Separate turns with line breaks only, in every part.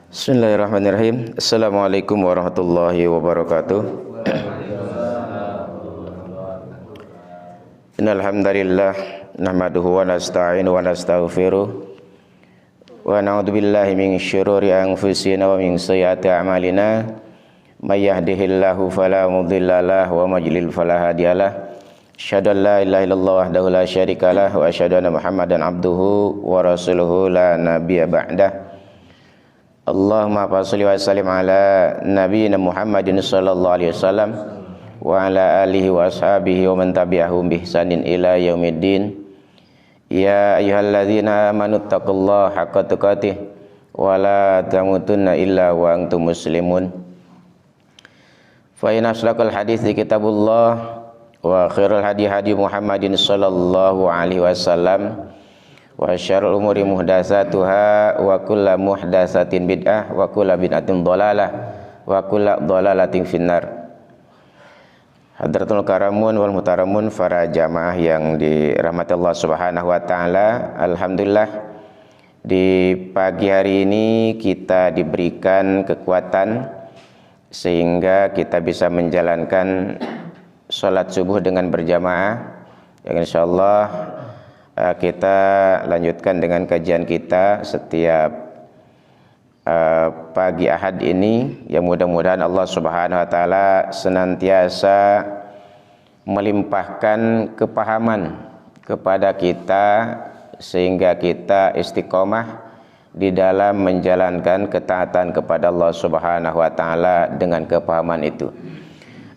Bismillahirrahmanirrahim. Assalamualaikum warahmatullahi wabarakatuh. Innal hamdalillah nahmaduhu wa nasta'inu wa nastaghfiruh wa na'udzu billahi min syururi anfusina wa min sayyiati a'malina. May yahdihillahu fala mudhillalah wa may yudlil fala hadiyalah. Asyhadu an la ilaha illallah wahdahu la syarikalah wa asyhadu anna Muhammadan abduhu wa rasuluhu la nabiyya ba'dah. Allahumma shalli wa sallim ala nabiyyina Muhammadin sallallahu alaihi wasallam wa ala alihi wa ashabihi wa man tabi'ahum bi ihsanin ila yaumiddin. Ya ayyuhalladzina amanu taqullaha haqqa tuqatih wa la tamutunna illa wa antum muslimun. Fa inna asdaqal hadithi kitabullah wa khairul hadi hadi Muhammadin sallallahu alaihi wasallam. Wa syarrul umuri muhdatsatuha wa kullu muhdatsatin bid'ah wa kullu bid'atin dhalalah wa kullu dhalalatin finnar. Hadratul karamun wal mutaramun, para jamaah yang dirahmati Allah Subhanahu wa taala. Alhamdulillah di pagi hari ini kita diberikan kekuatan sehingga kita bisa menjalankan salat subuh dengan berjamaah. Yang insyaallah kita lanjutkan dengan kajian kita setiap pagi Ahad ini. Yang mudah-mudahan Allah Subhanahu wa taala senantiasa melimpahkan kepahaman kepada kita sehingga kita istiqomah di dalam menjalankan ketaatan kepada Allah Subhanahu wa taala dengan kepahaman itu.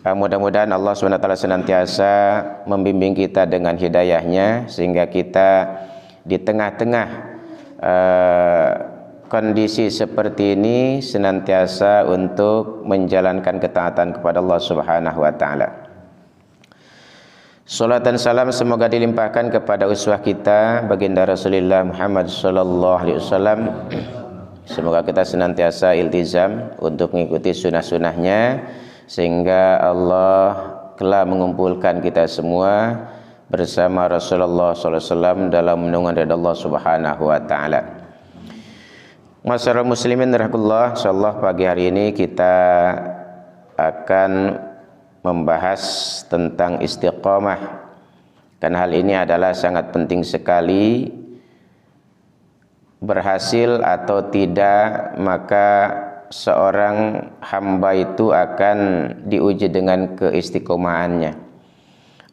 Mudah-mudahan Allah SWT senantiasa membimbing kita dengan hidayahnya sehingga kita di tengah-tengah kondisi seperti ini senantiasa untuk menjalankan ketaatan kepada Allah Subhanahu wa taala. Salat dan salam semoga dilimpahkan kepada uswah kita baginda Rasulullah Muhammad sallallahu alaihi wasallam. Semoga kita senantiasa iltizam untuk mengikuti sunnah-sunnahnya sehingga Allah telah mengumpulkan kita semua bersama Rasulullah SAW dalam naungan ridha Allah Subhanahu wa taala. Masyarakat muslimin rahimakumullah, insyaallah pagi hari ini kita akan membahas tentang istiqomah. Dan hal ini adalah sangat penting sekali. Berhasil atau tidak, maka seorang hamba itu akan diuji dengan keistiqomahannya.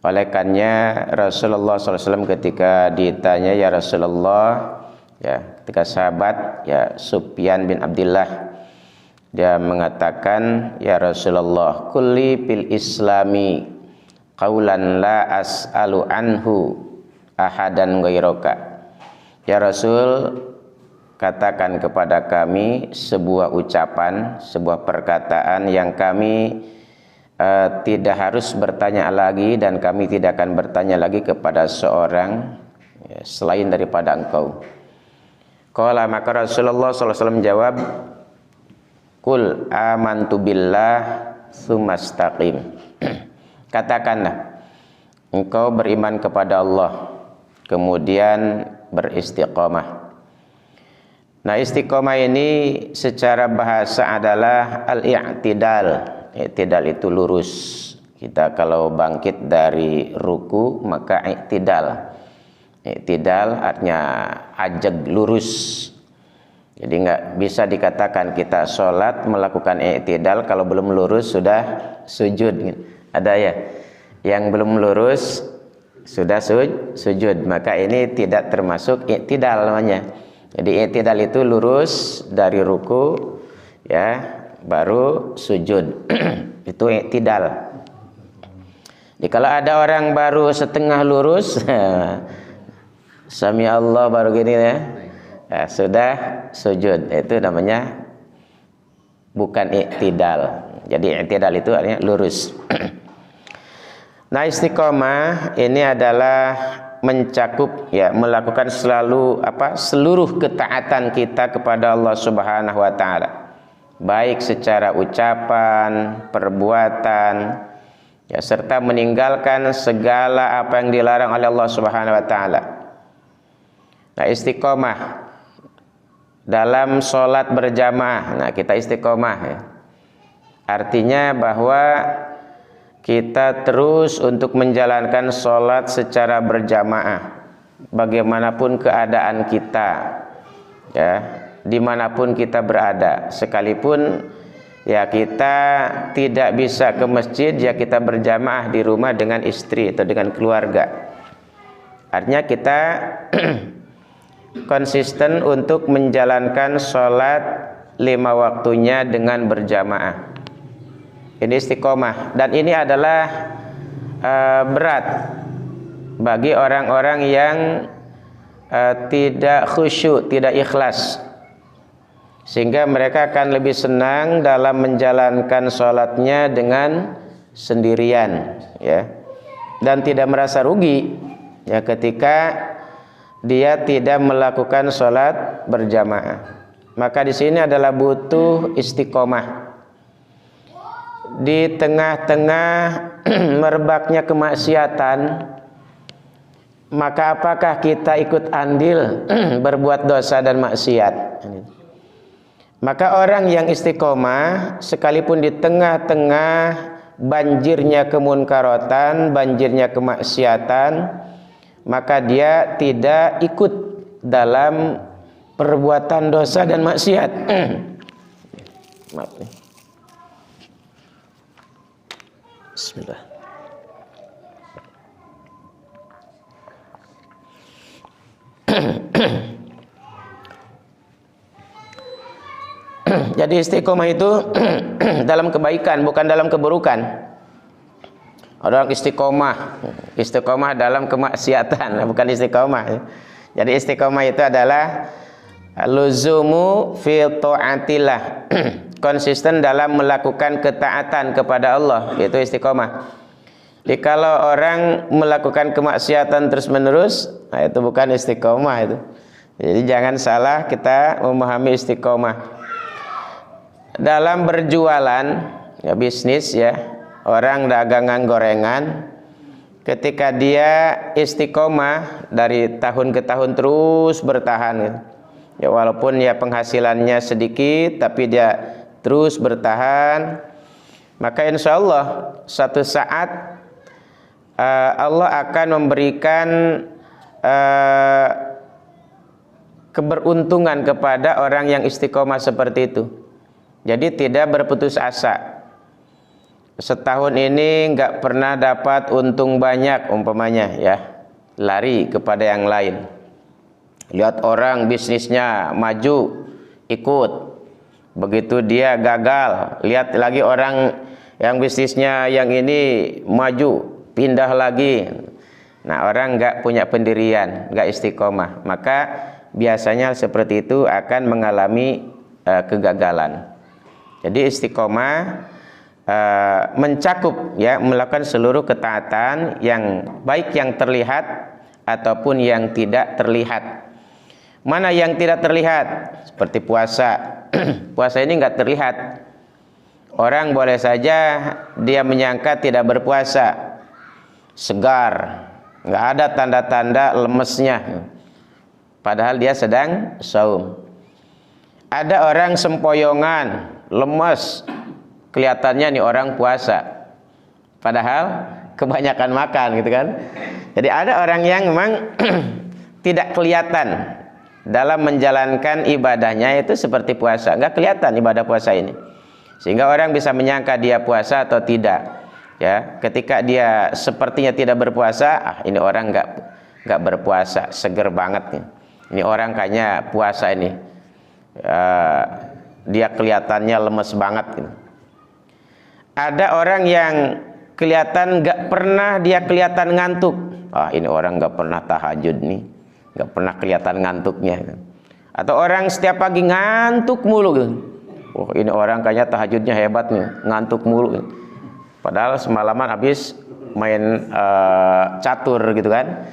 Oleh karenanya Rasulullah SAW ketika ditanya, ya Rasulullah, ya ketika sahabat ya Sufyan bin Abdullah, dia mengatakan, ya Rasulullah, kulli fil islami qaulan la as'alu anhu ahadan ghairaka. Ya Rasul, katakan kepada kami sebuah ucapan, sebuah perkataan yang kami tidak harus bertanya lagi, dan kami tidak akan bertanya lagi kepada seorang selain daripada engkau. Qala, maka Rasulullah SAW menjawab, Qul amantu billah tsumastaqim. Katakanlah, engkau beriman kepada Allah, kemudian beristiqomah. Nah, istiqomah ini secara bahasa adalah al-i'tidal. I'tidal itu lurus. Kita kalau bangkit dari ruku maka i'tidal. I'tidal artinya ajeg, lurus. Jadi enggak bisa dikatakan kita sholat melakukan i'tidal kalau belum lurus sudah sujud. Ada ya? Yang belum lurus sudah sujud. Maka ini tidak termasuk i'tidal namanya. Jadi i'tidal itu lurus dari ruku ya baru sujud. Itu i'tidal. Jadi kalau ada orang baru setengah lurus sami Allah baru gini ya, sudah sujud, itu namanya bukan i'tidal. Jadi i'tidal itu artinya lurus. Nah, istiqomah ini adalah mencakup ya melakukan seluruh ketaatan kita kepada Allah Subhanahu wa taala, baik secara ucapan, perbuatan ya, serta meninggalkan segala apa yang dilarang oleh Allah Subhanahu wa taala. Nah, istiqomah dalam sholat berjamaah. Nah, kita istiqomah ya. Artinya bahwa kita terus untuk menjalankan sholat secara berjamaah, bagaimanapun keadaan kita, ya, dimanapun kita berada. Sekalipun ya kita tidak bisa ke masjid, ya kita berjamaah di rumah dengan istri atau dengan keluarga. Artinya kita konsisten untuk menjalankan sholat 5 waktunya dengan berjamaah. Ini istiqomah, dan ini adalah berat bagi orang-orang yang tidak khusyuk, tidak ikhlas, sehingga mereka akan lebih senang dalam menjalankan sholatnya dengan sendirian, ya, dan tidak merasa rugi ya ketika dia tidak melakukan sholat berjamaah. Maka di sini adalah butuh istiqomah. Di tengah-tengah merebaknya kemaksiatan, maka apakah kita ikut andil berbuat dosa dan maksiat? Maka orang yang istiqomah, sekalipun di tengah-tengah banjirnya kemunkaratan, banjirnya kemaksiatan, maka dia tidak ikut dalam perbuatan dosa dan maksiat. Maaf. Bismillah. Jadi istiqomah itu dalam kebaikan, bukan dalam keburukan. Orang istiqomah dalam kemaksiatan, bukan istiqomah. Jadi istiqomah itu adalah luzumu fi ta'atillah, konsisten dalam melakukan ketaatan kepada Allah, yaitu istiqomah. Jadi kalau orang melakukan kemaksiatan terus-menerus, nah itu bukan istiqomah itu. Jadi jangan salah kita memahami istiqomah. Dalam berjualan, ya bisnis ya, orang dagangan gorengan, ketika dia istiqomah dari tahun ke tahun terus bertahan, ya walaupun ya penghasilannya sedikit, tapi dia terus bertahan, maka insya Allah suatu saat Allah akan memberikan keberuntungan kepada orang yang istiqomah seperti itu. Jadi tidak berputus asa. Setahun ini nggak pernah dapat untung banyak umpamanya, ya lari kepada yang lain. Lihat orang bisnisnya maju, ikut. Begitu dia gagal, lihat lagi orang yang bisnisnya yang ini maju, pindah lagi. Nah, orang nggak punya pendirian, nggak istiqomah, maka biasanya seperti itu akan mengalami kegagalan. Jadi istiqomah mencakup, ya, melakukan seluruh ketaatan yang baik yang terlihat ataupun yang tidak terlihat. Mana yang tidak terlihat? Seperti puasa. Puasa ini nggak terlihat. Orang boleh saja dia menyangka tidak berpuasa, segar, nggak ada tanda-tanda lemesnya, padahal dia sedang saum. Ada orang sempoyongan, lemes, kelihatannya nih orang puasa, padahal kebanyakan makan, gitu kan. Jadi ada orang yang memang tidak kelihatan dalam menjalankan ibadahnya itu seperti puasa, nggak kelihatan ibadah puasa ini, sehingga orang bisa menyangka dia puasa atau tidak. Ya, ketika dia sepertinya tidak berpuasa, ini orang nggak berpuasa, seger banget nih. Ini orang kayaknya puasa ini, dia kelihatannya lemes banget gitu. Ada orang yang kelihatan nggak pernah dia kelihatan ngantuk. Ini orang nggak pernah tahajud nih, nggak pernah kelihatan ngantuknya. Atau orang setiap pagi ngantuk mulu gitu. Ini orang kayaknya tahajudnya hebat nih, ngantuk mulu. Padahal semalaman habis main catur gitu kan.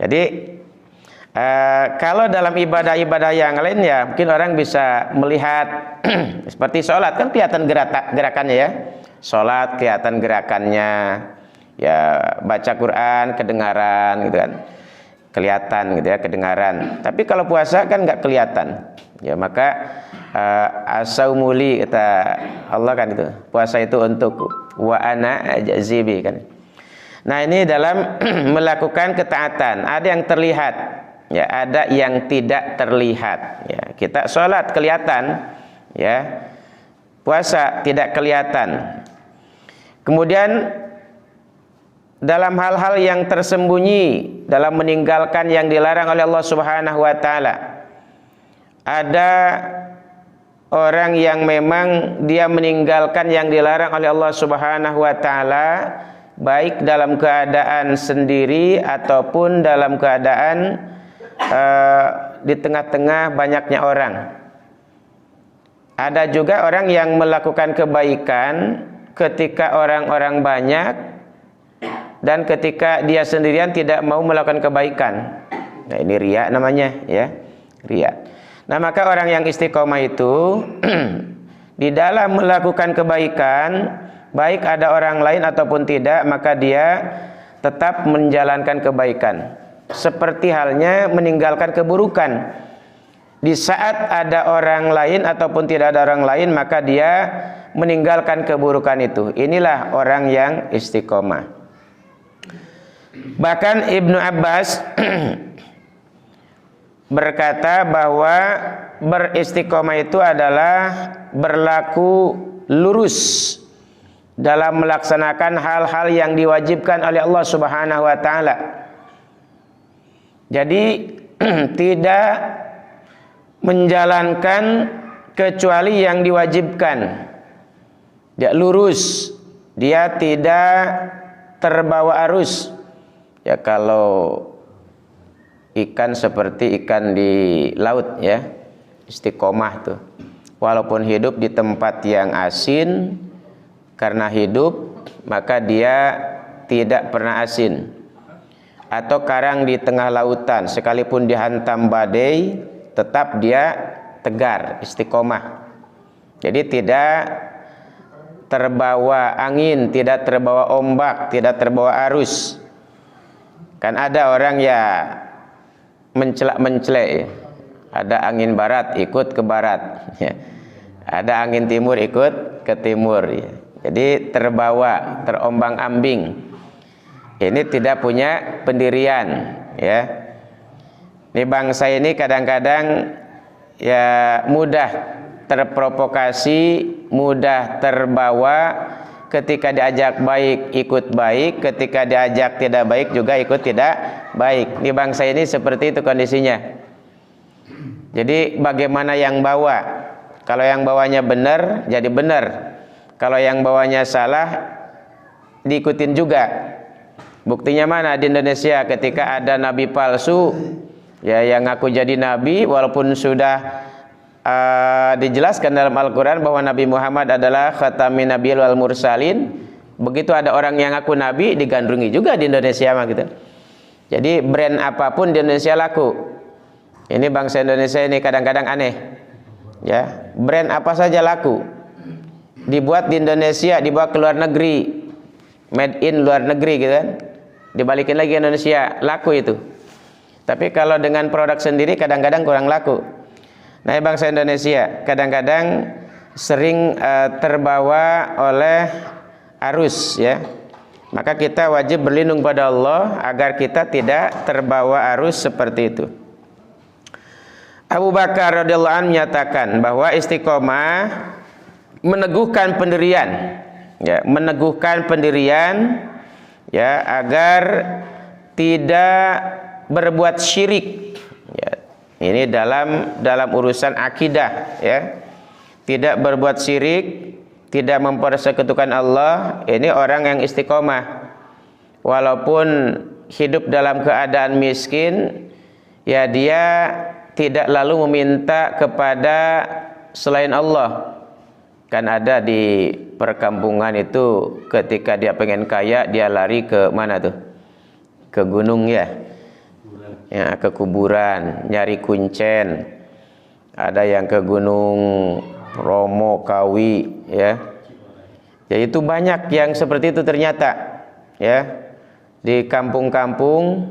Jadi kalau dalam ibadah-ibadah yang lain, ya mungkin orang bisa melihat seperti sholat kan kelihatan gerakannya, ya. Sholat kelihatan gerakannya, ya baca Quran kedengaran gitu kan. kelihatan gitu ya, kedengaran. Tapi kalau puasa kan nggak kelihatan. Ya maka as-saumuli kata Allah kan itu. Puasa itu untukku, wa ana ajzibi kan. Nah, ini dalam melakukan ketaatan, ada yang terlihat, ya, ada yang tidak terlihat. Ya, kita sholat kelihatan, ya, puasa tidak kelihatan. Kemudian dalam hal-hal yang tersembunyi, dalam meninggalkan yang dilarang oleh Allah Subhanahu wa taala, ada orang yang memang dia meninggalkan yang dilarang oleh Allah Subhanahu wa taala, baik dalam keadaan sendiri ataupun dalam keadaan di tengah-tengah banyaknya orang. Ada juga orang yang melakukan kebaikan ketika orang-orang banyak dan ketika dia sendirian tidak mau melakukan kebaikan. Nah, ini riya namanya, ya, riya. Nah, maka orang yang istiqomah itu di dalam melakukan kebaikan, baik ada orang lain ataupun tidak, maka dia tetap menjalankan kebaikan. Seperti halnya meninggalkan keburukan. Di saat ada orang lain ataupun tidak ada orang lain, maka dia meninggalkan keburukan itu. Inilah orang yang istiqomah. Bahkan Ibnu Abbas berkata bahwa beristiqomah itu adalah berlaku lurus dalam melaksanakan hal-hal yang diwajibkan oleh Allah Subhanahu wa taala. Jadi tidak menjalankan kecuali yang diwajibkan. Dia lurus, dia tidak terbawa arus. Ya, kalau ikan seperti ikan di laut, ya, istiqomah tuh. Walaupun hidup di tempat yang asin, karena hidup maka dia tidak pernah asin. Atau karang di tengah lautan, sekalipun dihantam badai, tetap dia tegar, istiqomah. Jadi tidak terbawa angin, tidak terbawa ombak, tidak terbawa arus. Kan ada orang ya mencelak-mencelek, ya. Ada angin barat ikut ke barat, ya. Ada angin timur ikut ke timur, ya. Jadi terbawa, terombang-ambing. Ini tidak punya pendirian, ya. Ini bangsa ini kadang-kadang ya mudah terprovokasi, mudah terbawa. Ketika diajak baik ikut baik, ketika diajak tidak baik juga ikut tidak baik. Di bangsa ini seperti itu kondisinya. Jadi bagaimana yang bawa? Kalau yang bawanya benar, jadi benar. Kalau yang bawanya salah, diikutin juga. Buktinya mana di Indonesia ketika ada nabi palsu, ya, yang ngaku jadi nabi, walaupun sudah dijelaskan dalam Al-Quran bahwa Nabi Muhammad adalah khatamin nabiyil wal mursalin. Begitu ada orang yang ngaku nabi, digandrungi juga di Indonesia mah gitu. Jadi brand apapun di Indonesia laku. Ini bangsa Indonesia ini kadang-kadang aneh, ya, brand apa saja laku. Dibuat di Indonesia, dibawa ke luar negeri, made in luar negeri gitu kan, dibalikin lagi ke Indonesia, laku itu. Tapi kalau dengan produk sendiri kadang-kadang kurang laku. Nah, bangsa Indonesia kadang-kadang sering terbawa oleh arus, ya. Maka kita wajib berlindung pada Allah agar kita tidak terbawa arus seperti itu. Abu Bakar radhiyallahu anhu menyatakan bahwa istiqomah meneguhkan pendirian, ya, meneguhkan pendirian, ya, agar tidak berbuat syirik. Ya, ini dalam urusan akidah, ya. Tidak berbuat syirik, tidak mempersekutukan Allah. Ini orang yang istiqomah. Walaupun hidup dalam keadaan miskin, ya, dia tidak lalu meminta kepada selain Allah. Kan ada di perkampungan itu ketika dia pengen kaya, dia lari ke mana tuh? Ke gunung, ya. Ya, ke kuburan, nyari kuncen. Ada yang ke gunung Romo, Kawi, ya. Ya, itu banyak yang seperti itu ternyata, ya. Di kampung-kampung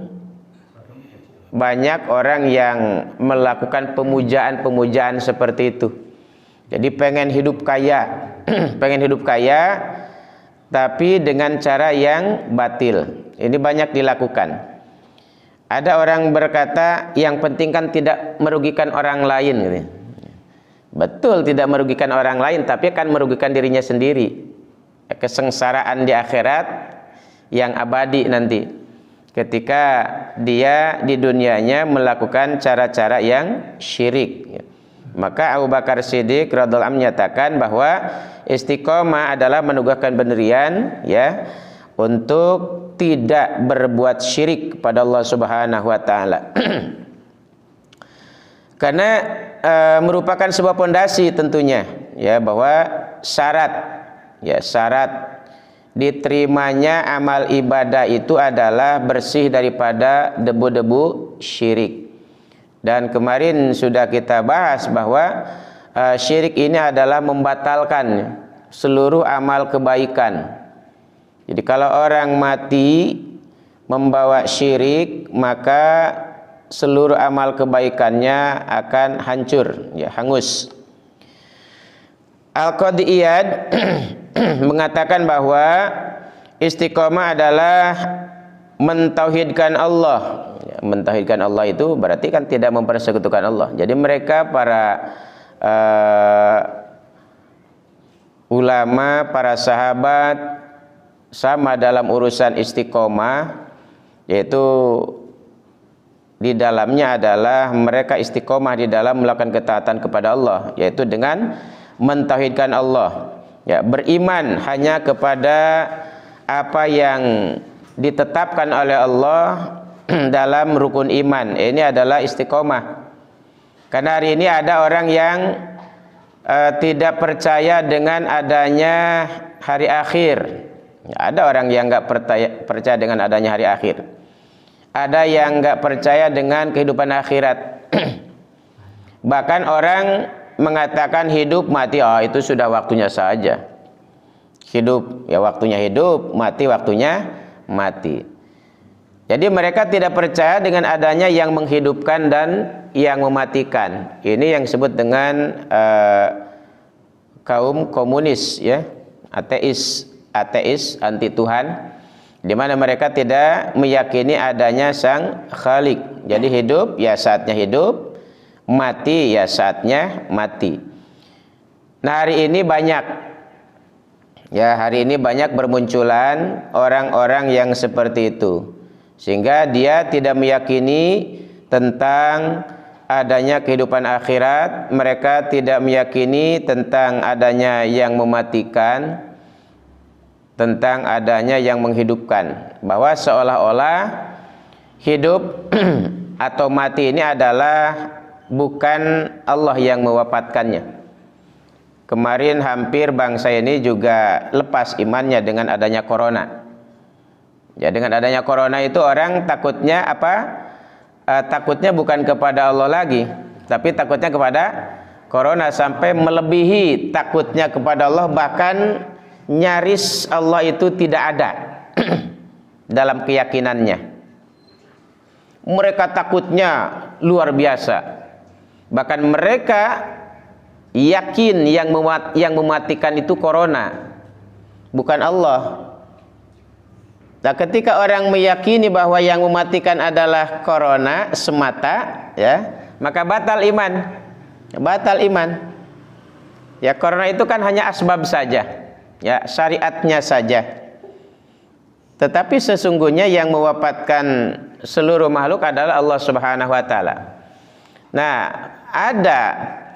banyak orang yang melakukan pemujaan seperti itu. Jadi pengen hidup kaya, pengen hidup kaya, tapi dengan cara yang batil. Ini banyak dilakukan. Ada orang berkata, yang penting kan tidak merugikan orang lain, gitu. Betul, tidak merugikan orang lain, tapi akan merugikan dirinya sendiri. Kesengsaraan di akhirat yang abadi nanti, ketika dia di dunianya melakukan cara-cara yang syirik. Maka Abu Bakar Siddiq radhiyallahu anhu menyatakan bahwa istiqomah adalah menugaskan pendirian, ya, untuk tidak berbuat syirik kepada Allah Subhanahu wa taala. Karena merupakan sebuah pondasi tentunya, ya, bahwa syarat diterimanya amal ibadah itu adalah bersih daripada debu-debu syirik. Dan kemarin sudah kita bahas bahwa syirik ini adalah membatalkan seluruh amal kebaikan. Jadi kalau orang mati membawa syirik, maka seluruh amal kebaikannya akan hancur, ya, hangus. Al-Qadhi Iyad mengatakan bahwa istiqomah adalah mentauhidkan Allah. Mentauhidkan Allah itu berarti kan tidak mempersekutukan Allah. Jadi mereka para ulama, para sahabat sama dalam urusan istiqomah, yaitu di dalamnya adalah mereka istiqomah di dalam melakukan ketaatan kepada Allah, yaitu dengan mentauhidkan Allah, ya, beriman hanya kepada apa yang ditetapkan oleh Allah dalam rukun iman. Ini adalah istiqomah. Karena hari ini ada orang yang tidak percaya dengan adanya hari akhir. Ada orang yang nggak percaya dengan adanya hari akhir. Ada yang nggak percaya dengan kehidupan akhirat. Bahkan orang mengatakan hidup mati, itu sudah waktunya saja. Hidup ya waktunya hidup, mati waktunya mati. Jadi mereka tidak percaya dengan adanya yang menghidupkan dan yang mematikan. Ini yang disebut dengan kaum komunis, ya, ateis anti Tuhan, di mana mereka tidak meyakini adanya sang Khalik. Jadi hidup ya saatnya hidup, mati ya saatnya mati. Nah, hari ini banyak bermunculan orang-orang yang seperti itu, sehingga dia tidak meyakini tentang adanya kehidupan akhirat. Mereka tidak meyakini tentang adanya yang mematikan, tentang adanya yang menghidupkan, bahwa seolah-olah hidup atau mati ini adalah bukan Allah yang mewafatkannya. Kemarin hampir bangsa ini juga lepas imannya dengan adanya corona. Ya, dengan adanya corona itu orang takutnya apa? Takutnya bukan kepada Allah lagi, tapi takutnya kepada corona, sampai melebihi takutnya kepada Allah, bahkan nyaris Allah itu tidak ada dalam keyakinannya. Mereka takutnya luar biasa. Bahkan mereka yakin yang mematikan itu corona, bukan Allah. Nah, ketika orang meyakini bahwa yang mematikan adalah corona semata, ya, maka batal iman. Batal iman. Ya, corona itu kan hanya asbab saja, ya, syariatnya saja. Tetapi sesungguhnya yang mewafatkan seluruh makhluk adalah Allah Subhanahu wa taala. Nah, ada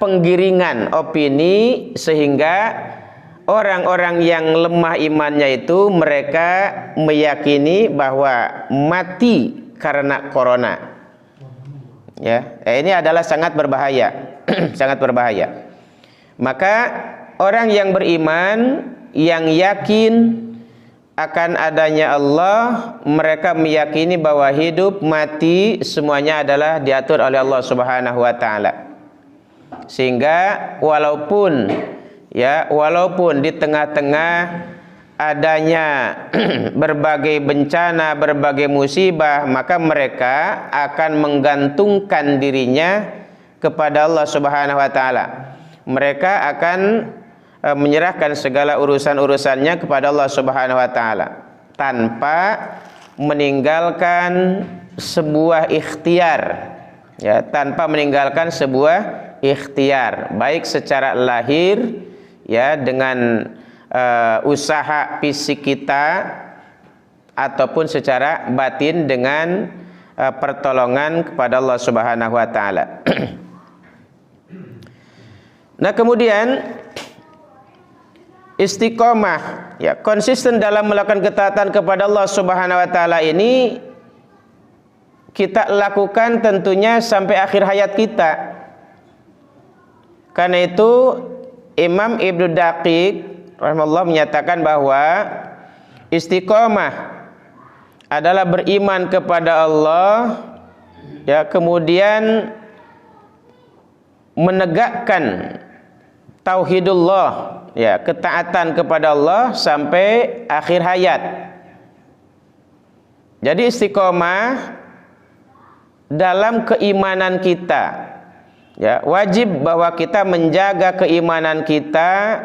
penggiringan opini sehingga orang-orang yang lemah imannya itu mereka meyakini bahwa mati karena corona. Ya, ini adalah sangat berbahaya, sangat berbahaya. Maka orang yang beriman, yang yakin akan adanya Allah, mereka meyakini bahwa hidup mati semuanya adalah diatur oleh Allah Subhanahu wa taala. Sehingga walaupun di tengah-tengah adanya berbagai bencana, berbagai musibah, maka mereka akan menggantungkan dirinya kepada Allah Subhanahu wa taala. Mereka akan menyerahkan segala urusan-urusannya kepada Allah Subhanahu wa taala tanpa meninggalkan sebuah ikhtiar, ya, tanpa meninggalkan sebuah ikhtiar, baik secara lahir, ya, dengan usaha fisik kita, ataupun secara batin dengan pertolongan kepada Allah Subhanahu wa taala. Nah, kemudian istiqomah, ya, konsisten dalam melakukan ketaatan kepada Allah Subhanahu wa taala ini kita lakukan tentunya sampai akhir hayat kita. Karena itu Imam Ibnu Daqiq rahimahullah menyatakan bahwa istiqomah adalah beriman kepada Allah, ya, kemudian menegakkan tauhidullah, ya, ketaatan kepada Allah sampai akhir hayat. Jadi istiqomah dalam keimanan kita, ya, wajib bahwa kita menjaga keimanan kita,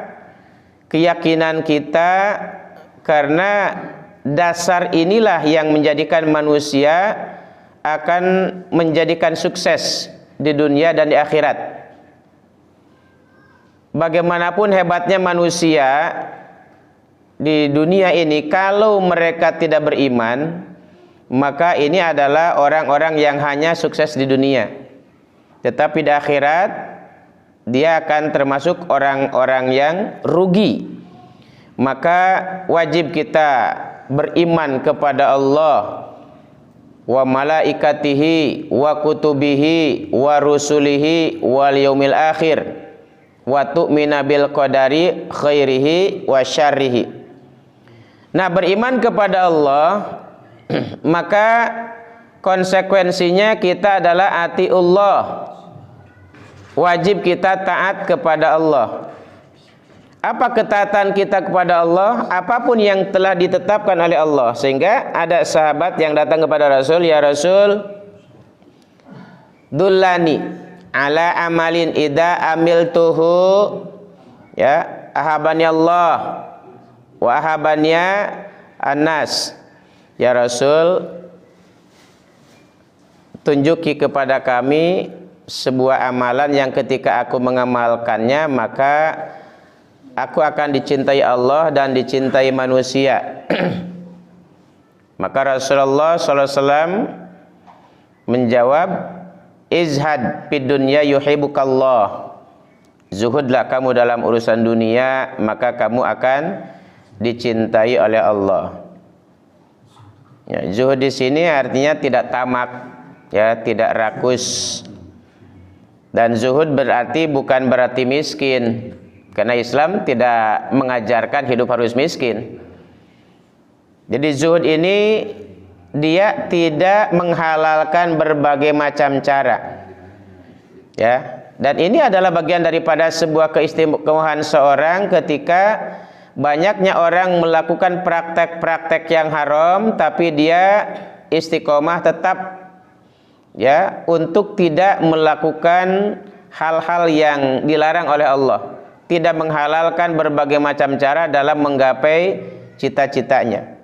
keyakinan kita, karena dasar inilah yang menjadikan manusia akan menjadikan sukses di dunia dan di akhirat. Bagaimanapun hebatnya manusia di dunia ini, kalau mereka tidak beriman, maka ini adalah orang-orang yang hanya sukses di dunia, tetapi di akhirat dia akan termasuk orang-orang yang rugi. Maka wajib kita beriman kepada Allah wa malaikatihi wa kutubihi wa rusulihi wal yaumil akhir wa tu'mina bil qadari khairihi wa syarrihi. Nah, beriman kepada Allah maka konsekuensinya kita adalah atiullah, wajib kita taat kepada Allah. Apa ketaatan kita kepada Allah? Apapun yang telah ditetapkan oleh Allah. Sehingga ada sahabat yang datang kepada Rasul, ya Rasul, dullani ala amalin idza amiltuhu, ya, ahabani Allah wa ahabaniya annas. Ya Rasul, tunjuki kepada kami sebuah amalan yang ketika aku mengamalkannya maka aku akan dicintai Allah dan dicintai manusia. Maka Rasulullah SAW menjawab, izhad fid dunya yuhibbukallah. Zuhudlah kamu dalam urusan dunia, maka kamu akan dicintai oleh Allah. Ya, zuhud di sini artinya tidak tamak, ya, tidak rakus. Dan zuhud bukan berarti miskin, karena Islam tidak mengajarkan hidup harus miskin. Jadi zuhud ini dia tidak menghalalkan berbagai macam cara, ya. Dan ini adalah bagian daripada sebuah keistimewaan seorang ketika banyaknya orang melakukan praktek-praktek yang haram, tapi dia istiqomah tetap, ya, untuk tidak melakukan hal-hal yang dilarang oleh Allah, tidak menghalalkan berbagai macam cara dalam menggapai cita-citanya.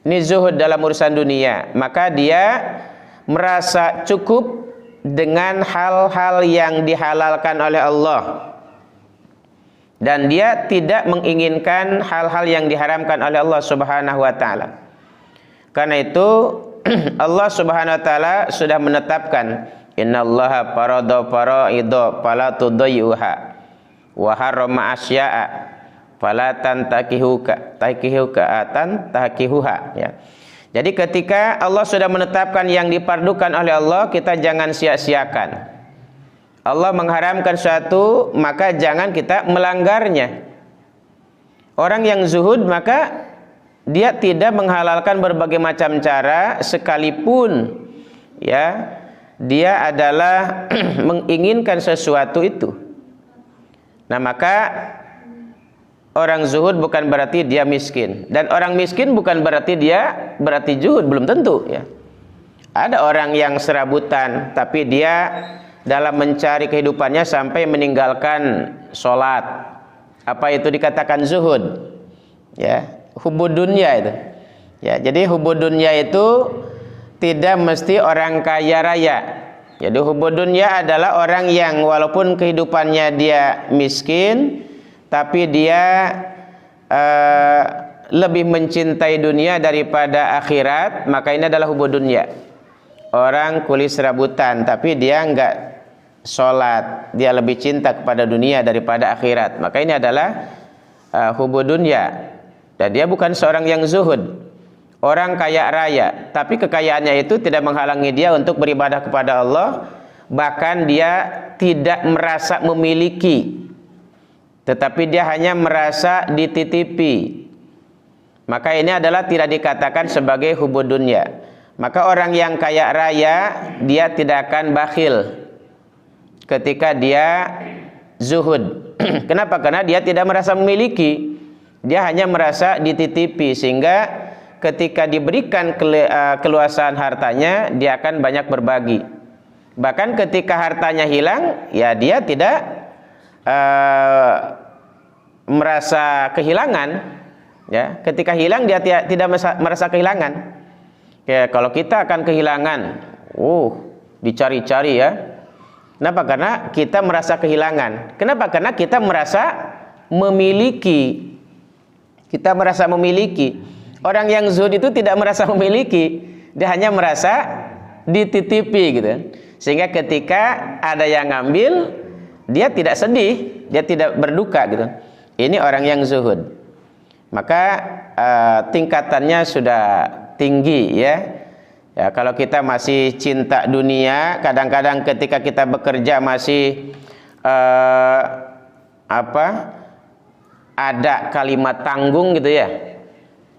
Ini zuhud dalam urusan dunia. Maka dia merasa cukup dengan hal-hal yang dihalalkan oleh Allah, dan dia tidak menginginkan hal-hal yang diharamkan oleh Allah Subhanahu wa taala. Karena itu Allah Subhanahu wa taala sudah menetapkan, innallaha farada faraidha fala tudayyuha wa harrama asya'a fala tantakihuka takihuha, ya. Jadi ketika Allah sudah menetapkan yang dipardukan oleh Allah, kita jangan sia-siakan. Allah mengharamkan suatu, maka jangan kita melanggarnya. Orang yang zuhud maka dia tidak menghalalkan berbagai macam cara, sekalipun, ya, dia adalah menginginkan sesuatu itu. Nah, maka orang zuhud bukan berarti dia miskin, dan orang miskin bukan berarti dia zuhud, belum tentu ya. Ada orang yang serabutan tapi dia dalam mencari kehidupannya sampai meninggalkan sholat. Apa itu dikatakan zuhud? Ya, hubud dunya itu. Ya, jadi hubud dunya itu tidak mesti orang kaya raya. Jadi hubud dunya adalah orang yang walaupun kehidupannya dia miskin, tapi dia lebih mencintai dunia daripada akhirat, maka ini adalah hubud dunya. Orang kulis serabutan tapi dia enggak sholat, dia lebih cinta kepada dunia daripada akhirat, maka ini adalah hubud dunya, dan dia bukan seorang yang zuhud. Orang kaya raya tapi kekayaannya itu tidak menghalangi dia untuk beribadah kepada Allah, bahkan dia tidak merasa memiliki, tetapi dia hanya merasa dititipi, maka ini adalah tidak dikatakan sebagai hubud dunya. Maka orang yang kaya raya dia tidak akan bakhil ketika dia zuhud. Kenapa? Karena dia tidak merasa memiliki, dia hanya merasa dititipi, sehingga ketika diberikan keluasan hartanya dia akan banyak berbagi. Bahkan ketika hartanya hilang, ya dia tidak merasa kehilangan. Ya, ketika hilang dia tidak merasa kehilangan. Ya, kalau kita akan kehilangan, dicari-cari ya. Kenapa? Karena kita merasa kehilangan. Kenapa? Karena kita merasa memiliki. Kita merasa memiliki. Orang yang zuhud itu tidak merasa memiliki, dia hanya merasa dititipi gitu. Sehingga ketika ada yang ngambil, dia tidak sedih, dia tidak berduka gitu. Ini orang yang zuhud. Maka tingkatannya sudah tinggi ya. Ya, kalau kita masih cinta dunia, kadang-kadang ketika kita bekerja masih ada kalimat tanggung gitu ya.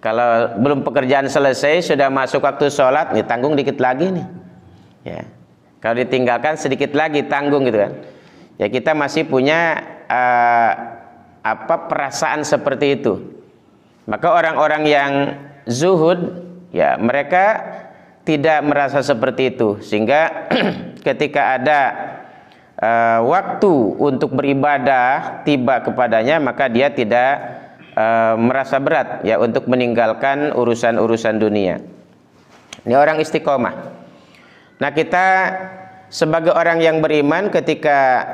Kalau belum pekerjaan selesai, sudah masuk waktu sholat, nih tanggung dikit lagi nih. Ya. Kalau ditinggalkan sedikit lagi tanggung gitu kan. Ya, kita masih punya perasaan seperti itu. Maka orang-orang yang zuhud, ya mereka tidak merasa seperti itu, sehingga ketika ada waktu untuk beribadah tiba kepadanya, maka dia tidak merasa berat ya untuk meninggalkan urusan-urusan dunia. Ini orang istiqomah. Nah, kita sebagai orang yang beriman, ketika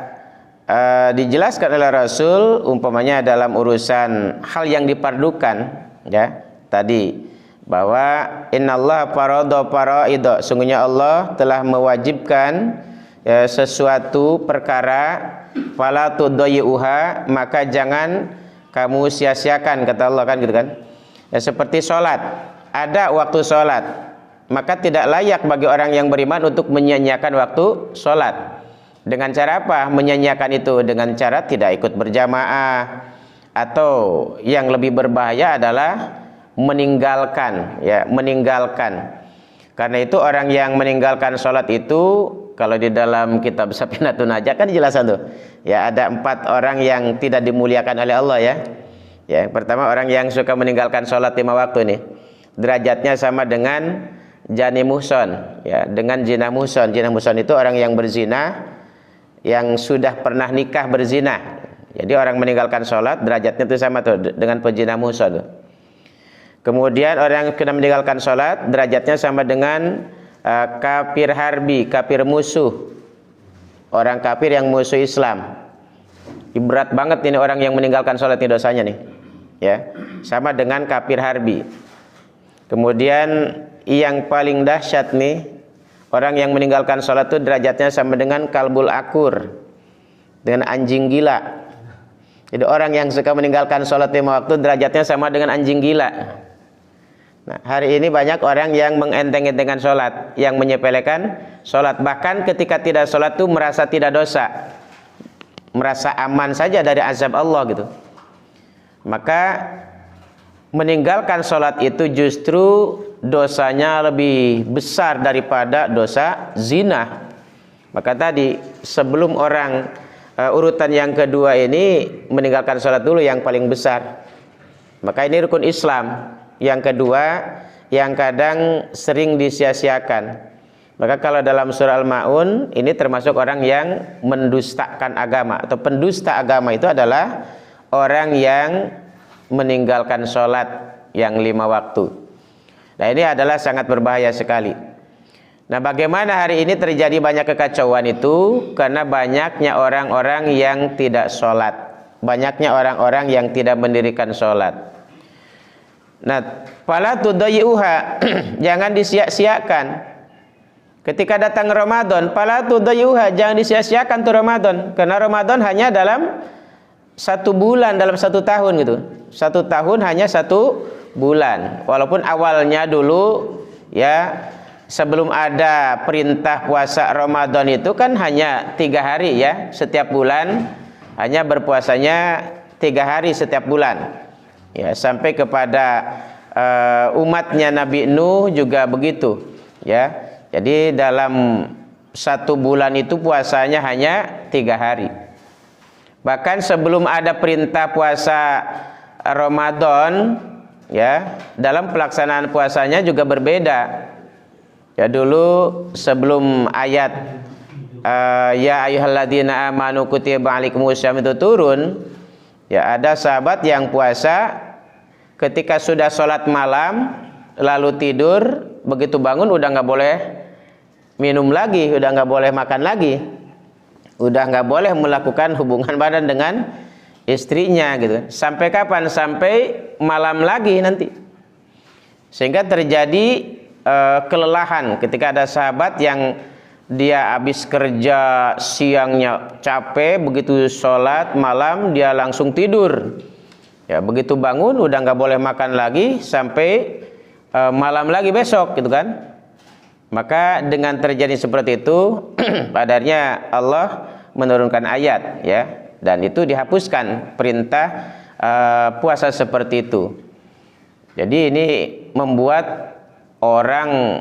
dijelaskan oleh Rasul umpamanya dalam urusan hal yang dipardukan ya tadi, bahwa innallaha farada faraida, sungguhnya Allah telah mewajibkan sesuatu perkara, fala tudayyuha, maka jangan kamu sia-siakan, kata Allah kan gitu kan. Ya, seperti sholat, ada waktu sholat, maka tidak layak bagi orang yang beriman untuk menyia-nyiakan waktu sholat. Dengan cara apa menyia-nyiakan itu? Dengan cara tidak ikut berjamaah, atau yang lebih berbahaya adalah meninggalkan ya, meninggalkan. Karena itu orang yang meninggalkan sholat itu, kalau di dalam kitab Safinatun Najah kan dijelasan tuh ya, ada 4 orang yang tidak dimuliakan oleh Allah ya. Ya, pertama orang yang suka meninggalkan sholat 5 waktu nih, derajatnya sama dengan jani muhson ya, dengan zina muhson. Zina muhson itu orang yang berzina, yang sudah pernah nikah berzina. Jadi orang meninggalkan sholat derajatnya itu sama tuh dengan pezina muhson tuh. Kemudian orang yang kena meninggalkan sholat derajatnya sama dengan kafir harbi, kafir musuh, orang kafir yang musuh Islam. Berat banget ini orang yang meninggalkan sholat ini dosanya nih ya, sama dengan kafir harbi. Kemudian yang paling dahsyat nih, orang yang meninggalkan sholat itu derajatnya sama dengan kalbul akur, dengan anjing gila. Jadi orang yang suka meninggalkan sholat 5 waktu derajatnya sama dengan anjing gila. Nah, hari ini banyak orang yang mengenteng-entengkan sholat, yang menyepelekan sholat. Bahkan ketika tidak sholat itu merasa tidak dosa, merasa aman saja dari azab Allah gitu. Maka meninggalkan sholat itu justru dosanya lebih besar daripada dosa zina. Maka tadi sebelum orang urutan yang kedua ini meninggalkan sholat dulu yang paling besar. Maka ini rukun Islam yang kedua yang kadang sering disia-siakan. Maka kalau dalam surah Al-Ma'un ini termasuk orang yang mendustakan agama atau pendusta agama, itu adalah orang yang meninggalkan sholat yang 5 waktu. Nah, ini adalah sangat berbahaya sekali. Nah, bagaimana hari ini terjadi banyak kekacauan itu? Karena banyaknya orang-orang yang tidak sholat, banyaknya orang-orang yang tidak mendirikan sholat. Nah, fala tudayyuha, jangan disia-siakan. Ketika datang Ramadan, fala tudayyuha, jangan disia-siakan tuh Ramadan. Karena Ramadan hanya dalam 1 bulan, dalam 1 tahun gitu. 1 tahun hanya 1 bulan. Walaupun awalnya dulu ya, sebelum ada perintah puasa Ramadan itu kan hanya 3 hari ya, setiap bulan hanya berpuasanya 3 hari setiap bulan ya, sampai kepada umatnya Nabi Nuh juga begitu ya. Jadi dalam 1 bulan itu puasanya hanya 3 hari. Bahkan sebelum ada perintah puasa Ramadan ya, dalam pelaksanaan puasanya juga berbeda. Ya, dulu sebelum ayat ya ayyuhalladzina amanu kutiba alaikumusiyam itu turun, ya ada sahabat yang puasa ketika sudah sholat malam lalu tidur, begitu bangun udah nggak boleh minum lagi, udah nggak boleh makan lagi, udah nggak boleh melakukan hubungan badan dengan istrinya gitu. Sampai kapan? Sampai malam lagi nanti. Sehingga terjadi kelelahan ketika ada sahabat yang dia habis kerja siangnya capek, begitu sholat malam dia langsung tidur ya, begitu bangun udah nggak boleh makan lagi sampai malam lagi besok gitu kan. Maka dengan terjadi seperti itu padarnya Allah menurunkan ayat ya, dan itu dihapuskan perintah puasa seperti itu. Jadi ini membuat orang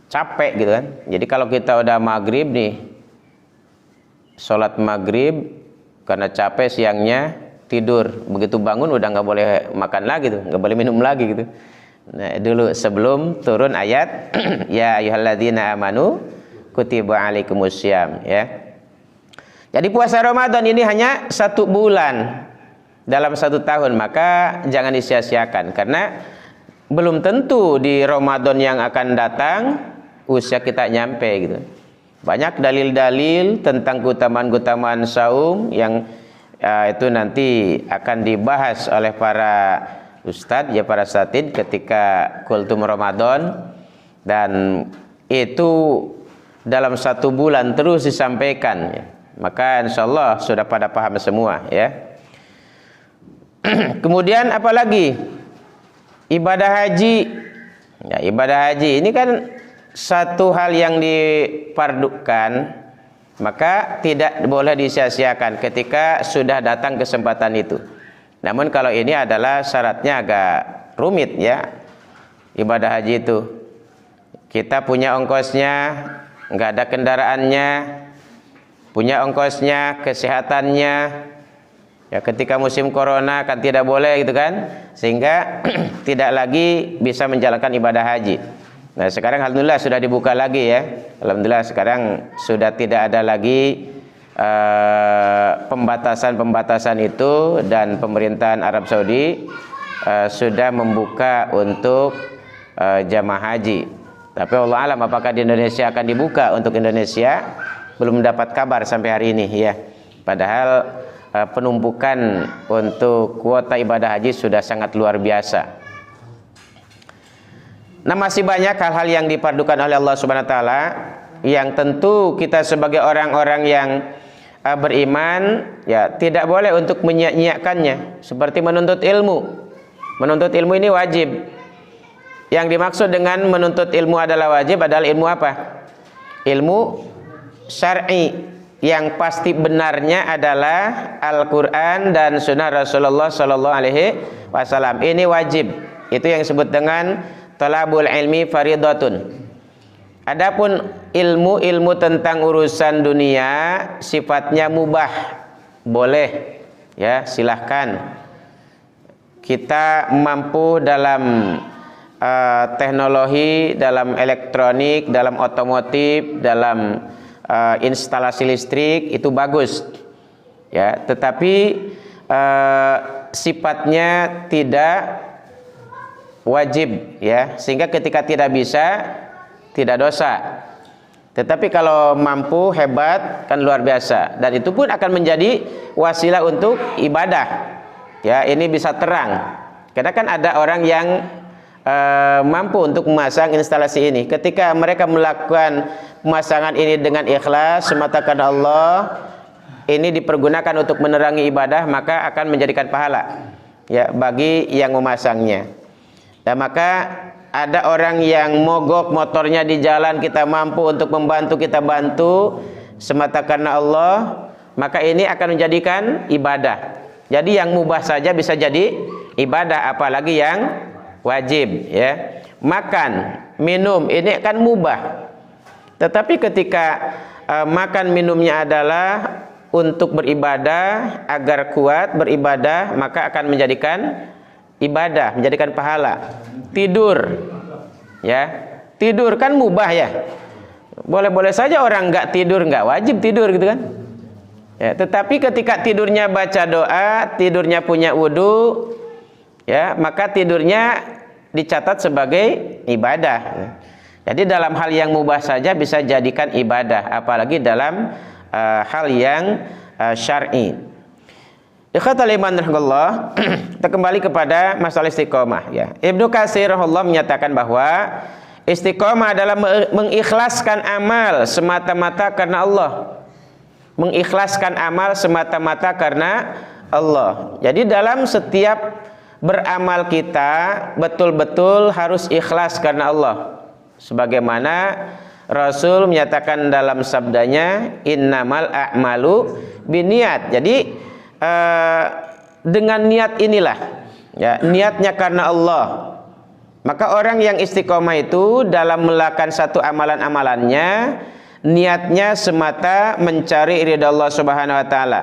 capek gitu kan. Jadi kalau kita udah maghrib nih, sholat maghrib, karena capek siangnya tidur, begitu bangun udah nggak boleh makan lagi tuh, nggak boleh minum lagi gitu. Nah, dulu sebelum turun ayat ya ayyuhalladzina amanu kutiba alaikumusiyam ya. Jadi puasa Ramadan ini hanya 1 bulan dalam 1 tahun, maka jangan disia-siakan karena belum tentu di Ramadan yang akan datang usia kita nyampe gitu. Banyak dalil-dalil tentang keutamaan-keutamaan saum yang itu nanti akan dibahas oleh para ustadz ya, para satid ketika kultum Ramadan, dan itu dalam 1 bulan terus disampaikan ya. Maka insyaallah sudah pada paham semua ya. Kemudian apalagi ibadah haji. Ya, ibadah haji ini kan satu hal yang dipardukan, maka tidak boleh disia-siakan ketika sudah datang kesempatan itu. Namun kalau ini adalah syaratnya agak rumit ya, ibadah haji itu. Kita punya ongkosnya, nggak ada kendaraannya, punya ongkosnya, kesehatannya. Ya, ketika musim corona kan tidak boleh gitu kan, sehingga tidak lagi bisa menjalankan ibadah haji. Nah sekarang alhamdulillah sudah dibuka lagi ya. Alhamdulillah sekarang sudah tidak ada lagi pembatasan-pembatasan itu, dan pemerintahan Arab Saudi sudah membuka untuk jamaah haji. Tapi Allah alam apakah di Indonesia akan dibuka untuk Indonesia, belum mendapat kabar sampai hari ini ya. Padahal penumpukan untuk kuota ibadah haji sudah sangat luar biasa. Nah masih banyak hal-hal yang dipardukan oleh Allah Subhanahu wa taala yang tentu kita sebagai orang-orang yang beriman ya tidak boleh untuk menyia-nyiakannya, seperti menuntut ilmu. Menuntut ilmu ini wajib. Yang dimaksud dengan menuntut ilmu adalah wajib adalah ilmu apa? Ilmu syar'i. Yang pasti benarnya adalah Al-Quran dan Sunnah Rasulullah Sallallahu Alaihi Wasallam. Ini wajib. Itu yang disebut dengan talabul ilmi faridatun. Adapun ilmu-ilmu tentang urusan dunia sifatnya mubah, boleh, ya silahkan. Kita mampu dalam teknologi, dalam elektronik, dalam otomotif, dalam instalasi listrik, itu bagus, ya. Tetapi sifatnya tidak wajib, ya, sehingga ketika tidak bisa tidak dosa. Tetapi kalau mampu, hebat, kan luar biasa, dan itu pun akan menjadi wasilah untuk ibadah, ya. Ini bisa terang, karena kan ada orang yang mampu untuk memasang instalasi ini. Ketika mereka melakukan pemasangan ini dengan ikhlas semata karena Allah, ini dipergunakan untuk menerangi ibadah, maka akan menjadikan pahala, ya, bagi yang memasangnya. Dan maka ada orang yang mogok motornya di jalan, kita mampu untuk membantu, kita bantu semata karena Allah, maka ini akan menjadikan ibadah. Jadi yang mubah saja bisa jadi ibadah, apalagi yang wajib, ya. Makan, minum ini kan mubah. Tetapi ketika makan minumnya adalah untuk beribadah, agar kuat beribadah, maka akan menjadikan ibadah, menjadikan pahala. Tidur, ya, tidur kan mubah, ya. Boleh-boleh saja orang nggak tidur, nggak wajib tidur, gitu kan, ya. Tetapi ketika tidurnya baca doa, tidurnya punya wudu, ya, maka tidurnya dicatat sebagai ibadah. Jadi dalam hal yang mubah saja bisa jadikan ibadah, apalagi dalam hal yang syar'i. Ikhwatal iman rahimakumullah, kita kembali kepada masalah istiqomah, ya. Ibnu Katsir rahimahullah menyatakan bahwa istiqomah adalah mengikhlaskan amal semata-mata karena Allah. Mengikhlaskan amal semata-mata karena Allah. Jadi dalam setiap beramal kita betul-betul harus ikhlas karena Allah. Sebagaimana Rasul menyatakan dalam sabdanya, innamal a'malu binniyat. Jadi dengan niat inilah, ya, niatnya karena Allah. Maka orang yang istiqomah itu dalam melakukan satu amalan-amalannya, niatnya semata mencari ridha Allah Subhanahu wa taala.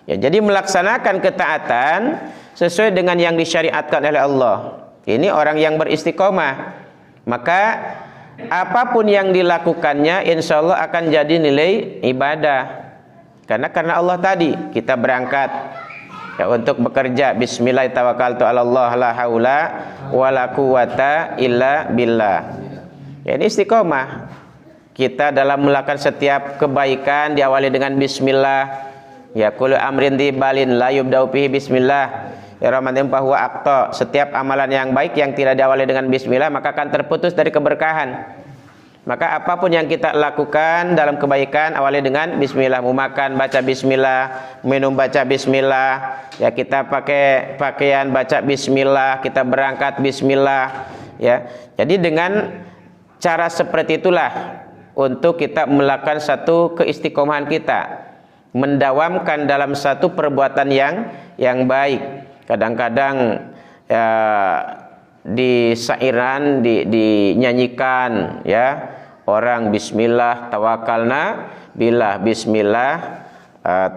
Ya, jadi melaksanakan ketaatan sesuai dengan yang disyariatkan oleh Allah. Ini orang yang beristiqomah. Maka apapun yang dilakukannya insya Allah akan jadi nilai ibadah. Karena Allah tadi kita berangkat, ya, untuk bekerja, bismillah tawakkaltu 'alallah la haula wala quwata illa billah. Ya, ini istiqomah. Kita dalam melakukan setiap kebaikan diawali dengan bismillah. Ya, kullu amrin dibalin la yubda'u bihi bismillah. Ya rahmatin fahuwa aqta. Setiap amalan yang baik yang tidak diawali dengan bismillah maka akan terputus dari keberkahan. Maka apapun yang kita lakukan dalam kebaikan awali dengan bismillah. Mau makan baca bismillah, minum baca bismillah, ya, kita pakai pakaian baca bismillah, kita berangkat bismillah, ya. Jadi dengan cara seperti itulah untuk kita melakukan satu keistiqomahan kita, mendawamkan dalam satu perbuatan yang baik. Kadang-kadang, ya, di sairan dinyanyikan, ya, orang bismillah tawakalna billah, bismillah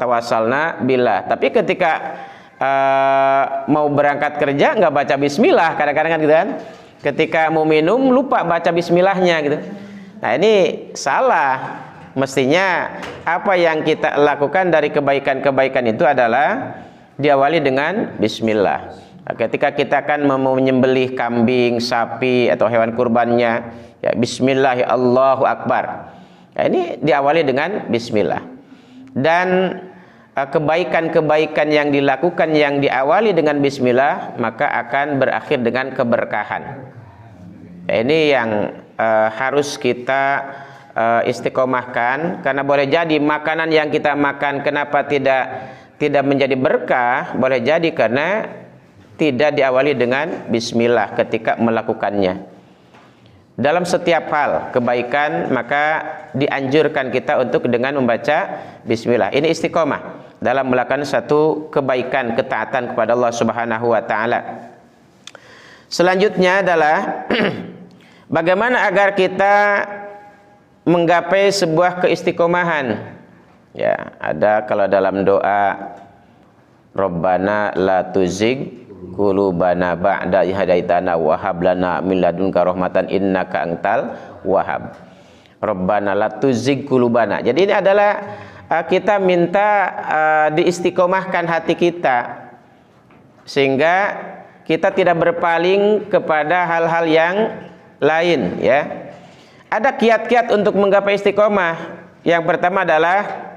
tawasalna billah. Tapi ketika mau berangkat kerja nggak baca bismillah, kadang-kadang kan gitu kan. Ketika mau minum lupa baca bismillahnya gitu. Nah, ini salah. Mestinya apa yang kita lakukan dari kebaikan-kebaikan itu adalah diawali dengan bismillah. Ketika kita akan menyembelih kambing, sapi atau hewan kurbannya, ya, bismillah, ya, Allahu akbar. Ya, ini diawali dengan bismillah. Dan kebaikan-kebaikan yang dilakukan yang diawali dengan bismillah maka akan berakhir dengan keberkahan. Ya, ini yang harus kita istiqomahkan, karena boleh jadi makanan yang kita makan kenapa tidak menjadi berkah, boleh jadi karena tidak diawali dengan bismillah ketika melakukannya. Dalam setiap hal kebaikan maka dianjurkan kita untuk dengan membaca bismillah. Ini istiqomah dalam melakukan satu kebaikan, ketaatan kepada Allah Subhanahu wa taala. Selanjutnya adalah bagaimana agar kita menggapai sebuah keistiqomahan. Ya, ada kalau dalam doa Rabbana la tuzigh qulubana ba'da idh hadaitana wa hab lana min ladunka rahmatan innaka antal wahhab. Rabbana la tuzigh qulubana. Jadi ini adalah kita minta diistiqomahkan hati kita sehingga kita tidak berpaling kepada hal-hal yang lain, ya. Ada kiat-kiat untuk menggapai istiqomah. Yang pertama adalah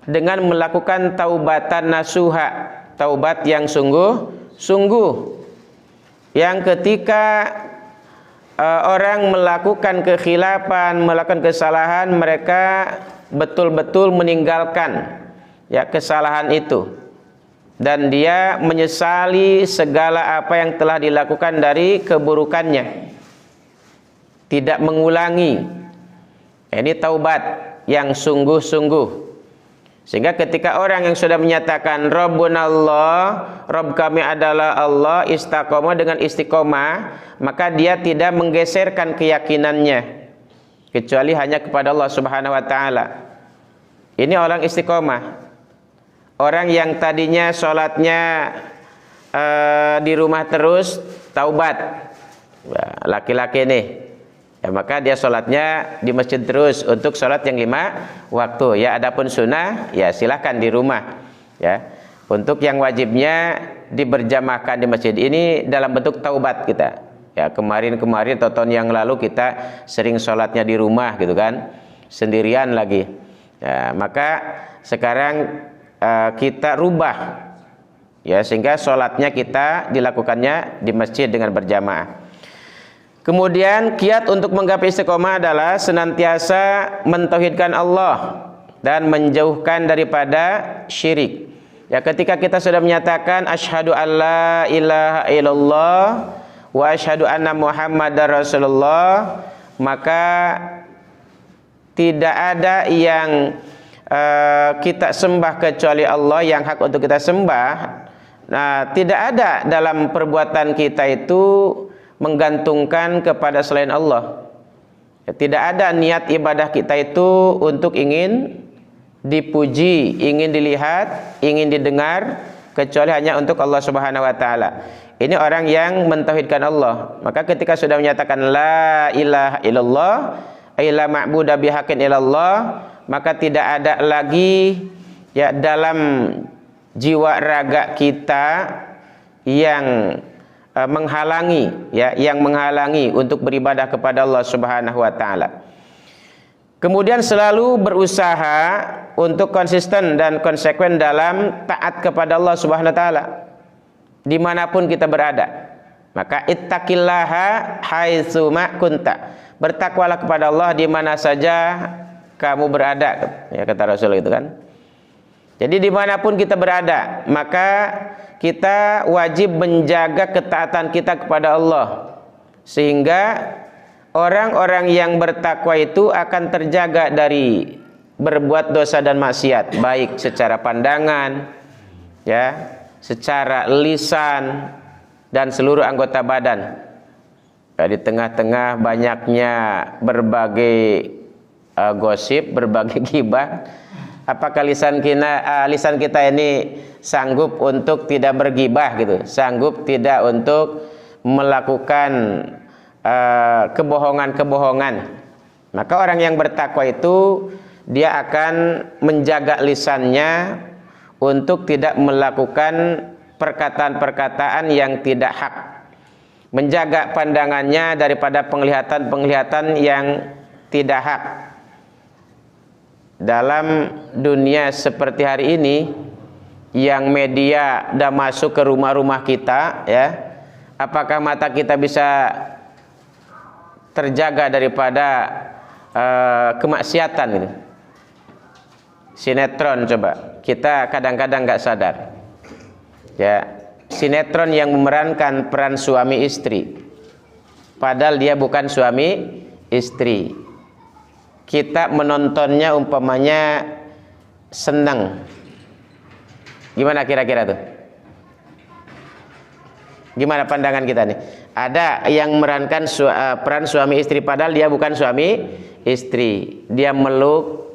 dengan melakukan taubatan nasuha, taubat yang sungguh-sungguh. Yang ketika orang melakukan kekhilafan, melakukan kesalahan, mereka betul-betul meninggalkan ya kesalahan itu, dan dia menyesali segala apa yang telah dilakukan dari keburukannya, tidak mengulangi. Ini taubat yang sungguh-sungguh. Sehingga ketika orang yang sudah menyatakan Rabbunallah, Rabb kami adalah Allah, istiqomah dengan istiqomah, maka dia tidak menggeserkan keyakinannya kecuali hanya kepada Allah Subhanahu wa taala. Ini orang istiqomah. Orang yang tadinya sholatnya di rumah terus, taubat. Laki-laki nih, ya, maka dia sholatnya di masjid terus untuk sholat yang 5 waktu. Ya, adapun sunnah ya silahkan di rumah. Ya, untuk yang wajibnya diberjamaahkan di masjid, ini dalam bentuk taubat kita. Ya, kemarin atau tahun yang lalu kita sering sholatnya di rumah gitu kan, sendirian lagi. Ya, maka sekarang kita rubah, ya, sehingga sholatnya kita dilakukannya di masjid dengan berjamaah. Kemudian kiat untuk menggapai istiqomah adalah senantiasa mentauhidkan Allah dan menjauhkan daripada syirik. Ya, ketika kita sudah menyatakan asyhadu alla ilaha illallah wa asyhadu anna muhammadar rasulullah, maka tidak ada yang kita sembah kecuali Allah yang hak untuk kita sembah. Nah, tidak ada dalam perbuatan kita itu menggantungkan kepada selain Allah. Ya, tidak ada niat ibadah kita itu untuk ingin dipuji, ingin dilihat, ingin didengar, kecuali hanya untuk Allah Subhanahu wa taala. Ini orang yang mentauhidkan Allah. Maka ketika sudah menyatakan la ilaha illallah, ay la ma'budu bihaqqin illallah, maka tidak ada lagi ya dalam jiwa raga kita yang menghalangi, ya, yang menghalangi untuk beribadah kepada Allah Subhanahu wa taala. Kemudian selalu berusaha untuk konsisten dan konsekuen dalam taat kepada Allah Subhanahu wa taala dimanapun kita berada. Maka ittaqillaha haitsu ma kunta. Bertakwalah kepada Allah di mana saja kamu berada, ya, kata Rasul itu kan. Jadi dimanapun kita berada, maka kita wajib menjaga ketaatan kita kepada Allah, sehingga orang-orang yang bertakwa itu akan terjaga dari berbuat dosa dan maksiat, baik secara pandangan, ya, secara lisan, dan seluruh anggota badan. Ya, di tengah-tengah banyaknya berbagai gosip, berbagai gibah, apakah lisan kita ini sanggup untuk tidak bergibah gitu, sanggup tidak untuk melakukan kebohongan-kebohongan? Maka orang yang bertakwa itu dia akan menjaga lisannya untuk tidak melakukan perkataan-perkataan yang tidak hak, menjaga pandangannya daripada penglihatan-penglihatan yang tidak hak. Dalam dunia seperti hari ini, yang media dah masuk ke rumah-rumah kita, ya, apakah mata kita bisa terjaga daripada kemaksiatan gitu? Sinetron, coba kita kadang-kadang nggak sadar, ya, sinetron yang memerankan peran suami istri, padahal dia bukan suami istri. Kita menontonnya umpamanya senang. Gimana kira-kira tuh? Gimana pandangan kita nih? Ada yang memerankan peran suami istri padahal dia bukan suami istri. Dia meluk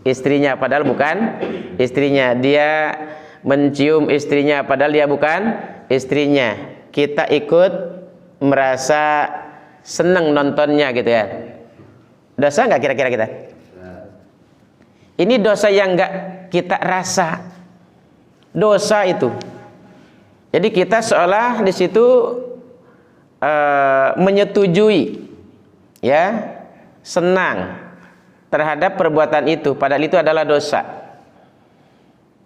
istrinya padahal bukan istrinya. Dia mencium istrinya padahal dia bukan istrinya. Kita ikut merasa senang nontonnya gitu ya. Dosa nggak kira-kira kita? Ini dosa yang nggak kita rasa. Dosa itu. Jadi kita seolah di situ menyetujui, ya, senang terhadap perbuatan itu, padahal itu adalah dosa.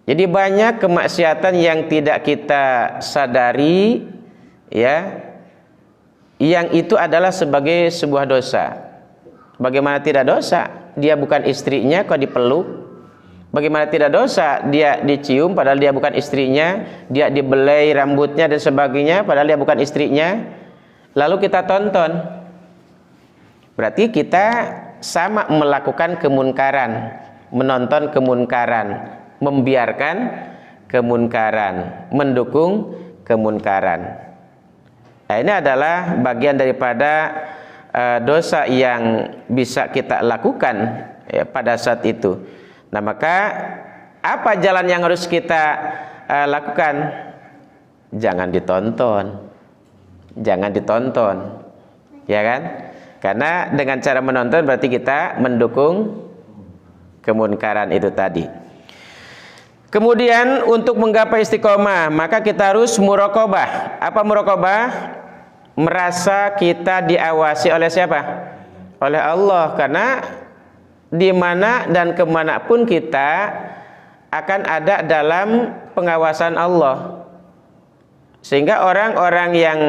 Jadi banyak kemaksiatan yang tidak kita sadari, ya, yang itu adalah sebagai sebuah dosa. Bagaimana tidak dosa? Dia bukan istrinya kok dipeluk. Bagaimana tidak dosa? Dia dicium padahal dia bukan istrinya. Dia dibelai rambutnya dan sebagainya padahal dia bukan istrinya. Lalu kita tonton. Berarti kita sama melakukan kemunkaran, menonton kemunkaran, membiarkan kemunkaran, mendukung kemunkaran. Nah, ini adalah bagian daripada dosa yang bisa kita lakukan ya, pada saat itu. Nah, maka apa jalan yang harus kita lakukan? Jangan ditonton, jangan ditonton, ya kan? Karena dengan cara menonton berarti kita mendukung kemunkaran itu tadi. Kemudian untuk menggapai istiqomah, maka kita harus muraqabah. Apa muraqabah? Merasa kita diawasi oleh siapa? Oleh Allah. Karena di mana dan kemanapun kita akan ada dalam pengawasan Allah. Sehingga orang-orang yang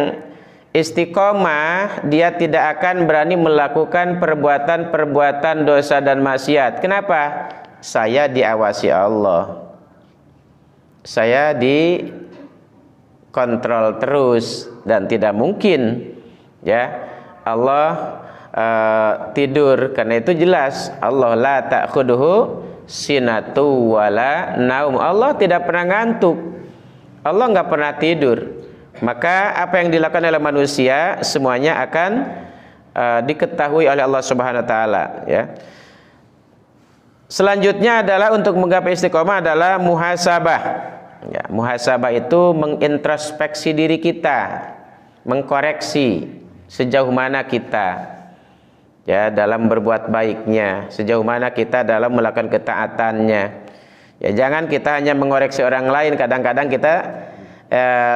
istiqomah, dia tidak akan berani melakukan perbuatan-perbuatan dosa dan maksiat. Kenapa? Saya diawasi Allah. Saya dikontrol terus dan tidak mungkin ya Allah tidur. Karena itu jelas Allah la ta'khuduhu sinatu wala naum. Allah tidak pernah ngantuk. Allah nggak pernah tidur. Maka apa yang dilakukan oleh manusia semuanya akan diketahui oleh Allah Subhanahu wa taala ya. Selanjutnya adalah untuk menggapai istiqomah adalah muhasabah. Ya, muhasabah itu mengintrospeksi diri kita, mengkoreksi sejauh mana kita ya dalam berbuat baiknya, sejauh mana kita dalam melakukan ketaatannya. Ya, jangan kita hanya mengoreksi orang lain, kadang-kadang kita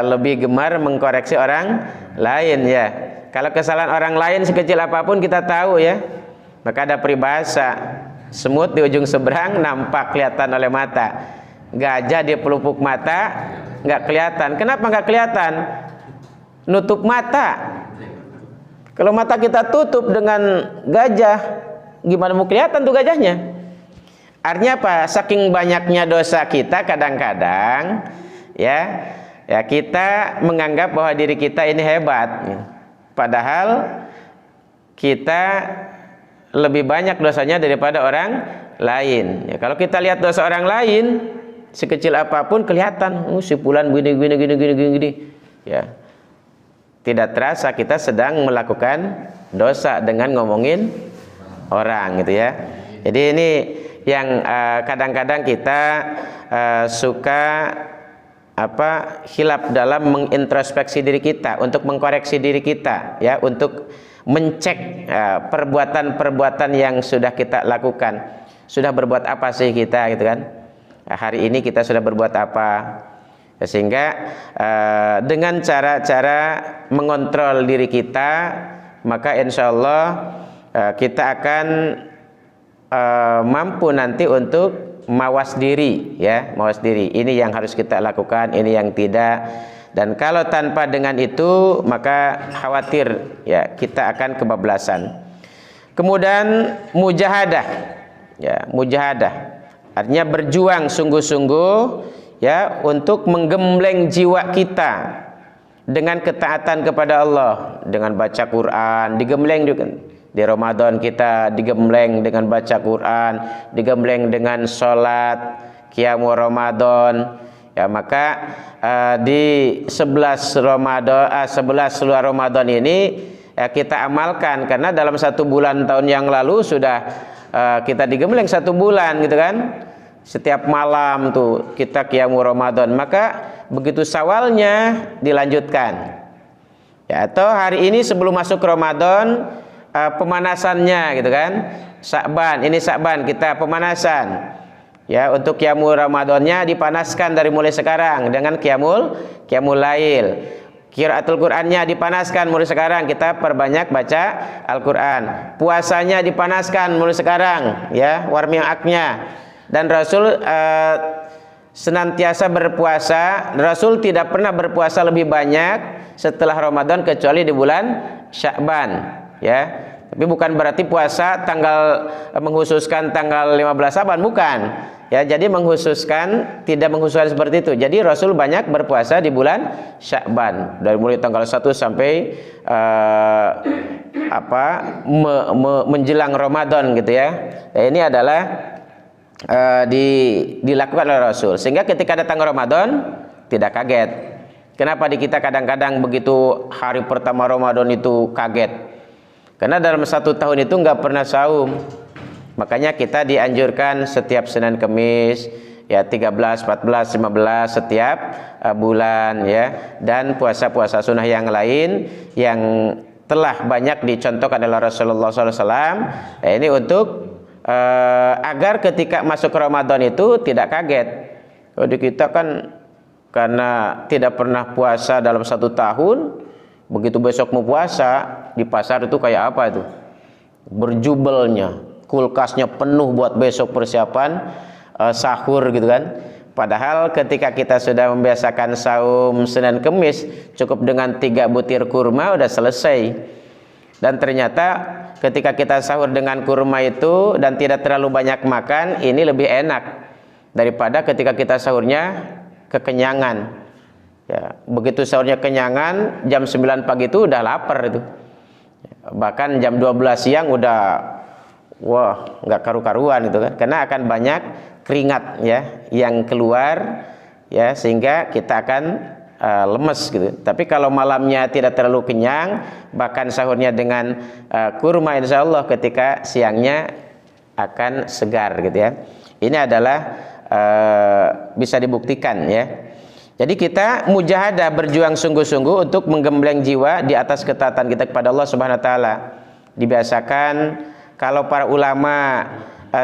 lebih gemar mengkoreksi orang lain ya. Kalau kesalahan orang lain sekecil apapun kita tahu ya. Maka ada peribahasa, semut di ujung seberang nampak kelihatan oleh mata, gajah di pelupuk mata nggak kelihatan. Kenapa nggak kelihatan? Nutup mata. Kalau mata kita tutup dengan gajah, gimana mau kelihatan tuh gajahnya? Artinya apa? Saking banyaknya dosa kita kadang-kadang ya kita menganggap bahwa diri kita ini hebat, padahal kita lebih banyak dosanya daripada orang lain. Ya, kalau kita lihat dosa orang lain sekecil apapun kelihatan, si fulan gini. Ya, tidak terasa kita sedang melakukan dosa dengan ngomongin orang, gitu ya. Jadi ini yang kadang-kadang kita suka hilaf dalam mengintrospeksi diri kita, untuk mengkoreksi diri kita ya, untuk mencek perbuatan-perbuatan yang sudah kita lakukan. Sudah berbuat apa sih kita gitu kan? Hari ini kita sudah berbuat apa? Sehingga dengan cara-cara mengontrol diri kita, maka insya Allah kita akan mampu nanti untuk mawas diri ya, mawas diri. Ini yang harus kita lakukan, ini yang tidak. Dan kalau tanpa dengan itu maka khawatir ya kita akan kebablasan. Kemudian mujahadah. Ya, mujahadah artinya berjuang sungguh-sungguh ya untuk menggembleng jiwa kita dengan ketaatan kepada Allah, dengan baca Quran, digembleng juga. Di Ramadan kita digembleng dengan baca Quran, digembleng dengan sholat, qiyamul Ramadan. Ya, maka di 11 Ramadan ini ya, kita amalkan, karena dalam 1 bulan tahun yang lalu sudah kita digembleng 1 bulan gitu kan. Setiap malam tuh kita qiyamul Ramadan, maka begitu Syawalnya dilanjutkan. Ya, atau hari ini sebelum masuk Ramadan pemanasannya gitu kan. Sya'ban, ini Sya'ban kita pemanasan. Ya, untuk qiyamul Ramadannya dipanaskan dari mulai sekarang dengan qiyamul lail. Qiraatul Qur'annya dipanaskan mulai sekarang, kita perbanyak baca Al-Qur'an. Puasanya dipanaskan mulai sekarang ya, warmi'aknya. Dan Rasul senantiasa berpuasa. Rasul tidak pernah berpuasa lebih banyak setelah Ramadan kecuali di bulan Sya'ban ya. Tapi bukan berarti puasa menghususkan tanggal 15 Sya'ban, bukan. Ya, jadi tidak menghususkan seperti itu. Jadi Rasul banyak berpuasa di bulan Sya'ban dari mulai tanggal 1 sampai menjelang Ramadan gitu ya. Nah, ini adalah dilakukan oleh Rasul, sehingga ketika datang Ramadan tidak kaget. Kenapa di kita kadang-kadang begitu hari pertama Ramadan itu kaget? Karena dalam 1 tahun itu nggak pernah saum. Makanya kita dianjurkan setiap Senin Kemis ya, 13, 14, 15 setiap bulan ya. Dan puasa-puasa sunnah yang lain yang telah banyak dicontohkan oleh Rasulullah SAW. Ini untuk agar ketika masuk Ramadan itu tidak kaget. Kalau di kita kan karena tidak pernah puasa dalam 1 tahun, begitu besok mau puasa di pasar itu kayak apa itu? Berjubelnya, kulkasnya penuh buat besok persiapan sahur gitu kan. Padahal ketika kita sudah membiasakan saum Senin Kemis, cukup dengan 3 butir kurma udah selesai. Dan ternyata ketika kita sahur dengan kurma itu dan tidak terlalu banyak makan, ini lebih enak daripada ketika kita sahurnya kekenyangan. Ya, begitu sahurnya kenyangan, jam 9 pagi itu udah lapar itu. Bahkan jam 12 siang udah nggak karu-karuan itu kan. Karena akan banyak keringat ya yang keluar ya, sehingga kita akan lemes gitu. Tapi kalau malamnya tidak terlalu kenyang, bahkan sahurnya dengan kurma, insya Allah ketika siangnya akan segar gitu ya. Ini adalah bisa dibuktikan ya. Jadi kita mujahadah, berjuang sungguh-sungguh untuk menggembleng jiwa di atas ketaatan kita kepada Allah Subhanahu wa taala. Dibiasakan kalau para ulama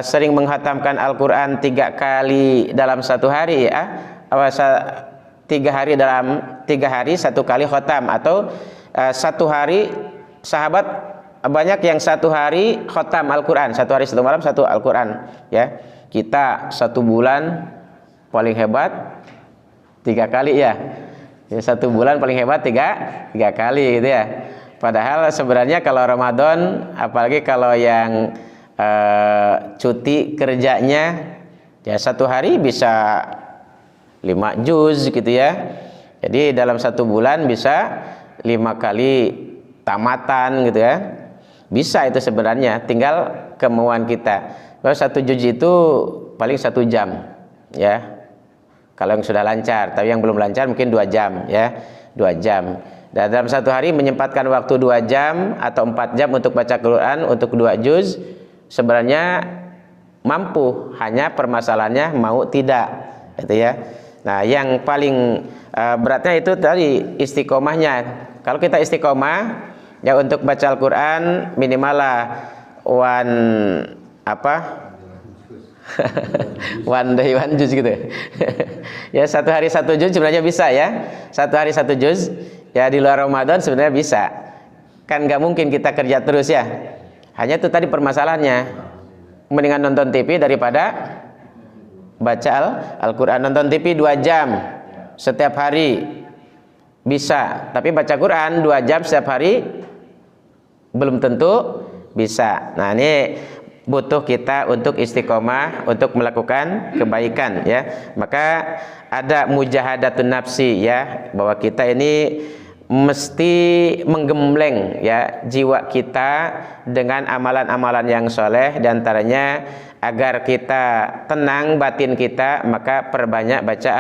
sering menghatamkan Al-Qur'an 3 kali dalam 1 hari ya. 3 hari dalam 3 hari 1 kali khatam, atau 1 hari sahabat banyak yang 1 hari khatam Al-Qur'an, 1 hari 1 malam 1 Al-Qur'an ya. Kita 1 bulan paling hebat 3 kali ya. 1 bulan paling hebat 3 kali gitu ya. Padahal sebenarnya kalau Ramadan, apalagi kalau yang cuti kerjanya ya, 1 hari bisa 5 juz gitu ya. Jadi dalam 1 bulan bisa 5 kali tamatan gitu ya. Bisa itu sebenarnya, tinggal kemauan kita. Kalau 1 juz itu paling 1 jam ya, kalau yang sudah lancar. Tapi yang belum lancar mungkin 2 jam ya, 2 jam. Dan dalam 1 hari menyempatkan waktu 2 jam atau 4 jam untuk baca Quran untuk 2 juz sebenarnya mampu, hanya permasalahannya mau tidak gitu ya. Nah, yang paling beratnya itu tadi istiqomahnya. Kalau kita istiqomah ya untuk baca Al-Qur'an minimal lah one day one juz gitu ya. 1 hari 1 juz sebenarnya bisa ya. 1 hari 1 juz ya, di luar Ramadan sebenarnya bisa. Kan nggak mungkin kita kerja terus ya. Hanya itu tadi permasalahannya, mendingan nonton TV daripada baca Al-Qur'an. Nonton TV 2 jam setiap hari bisa, tapi baca Quran 2 jam setiap hari belum tentu bisa. Nah, ini butuh kita untuk istiqomah, untuk melakukan kebaikan ya. Maka ada mujahadatun nafsi ya, bahwa kita ini mesti menggembleng ya jiwa kita dengan amalan-amalan yang soleh. Di antaranya agar kita tenang batin kita, maka perbanyak baca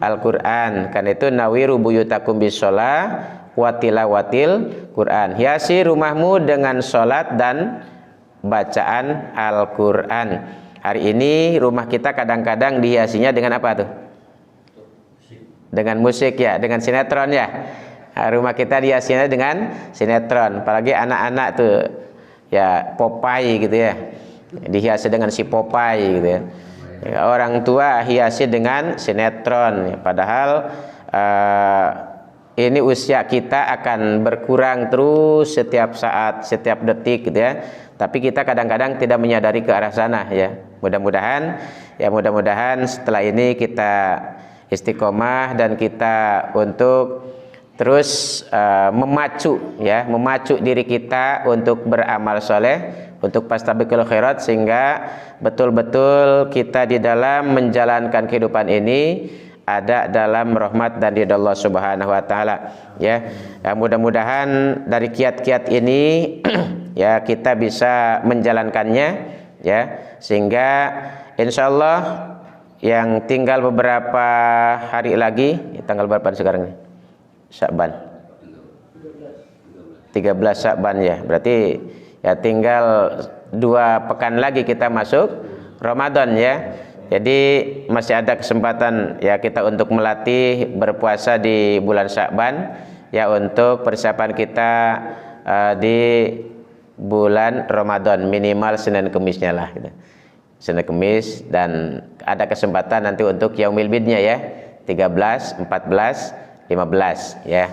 Al-Qur'an. Karena itu nawiru buyutakum bisolah wa tilawatil Qur'an. Hiasi rumahmu dengan sholat dan bacaan Al-Quran. Hari ini rumah kita kadang-kadang dihiasinya dengan apa tuh? Dengan musik ya, dengan sinetron ya. Rumah kita dihiasinya dengan sinetron. Apalagi anak-anak tuh ya Popeye gitu ya, dihiasi dengan si Popeye gitu ya. Orang tua hiasi dengan sinetron. Padahal ini usia kita akan berkurang terus setiap saat, setiap detik gitu ya. Tapi kita kadang-kadang tidak menyadari ke arah sana ya. Mudah-mudahan setelah ini kita istiqomah dan kita untuk terus memacu diri kita untuk beramal soleh, untuk fastabiqul khairat, sehingga betul-betul kita di dalam menjalankan kehidupan ini ada dalam rahmat dan ridha Allah Subhanahu wa taala ya. Mudah-mudahan dari kiat-kiat ini ya kita bisa menjalankannya ya, sehingga insyaallah yang tinggal beberapa hari lagi, tanggal berapa sekarang nih? Sya'ban 13 Sya'ban ya, berarti ya tinggal 2 pekan lagi kita masuk Ramadan ya. Jadi masih ada kesempatan ya kita untuk melatih berpuasa di bulan Sya'ban ya, untuk persiapan kita di bulan Ramadan, minimal Senin Kemisnya lah gitu. Senin Kemis, dan ada kesempatan nanti untuk Yaumil Bidnya ya, 13, 14, 15 ya.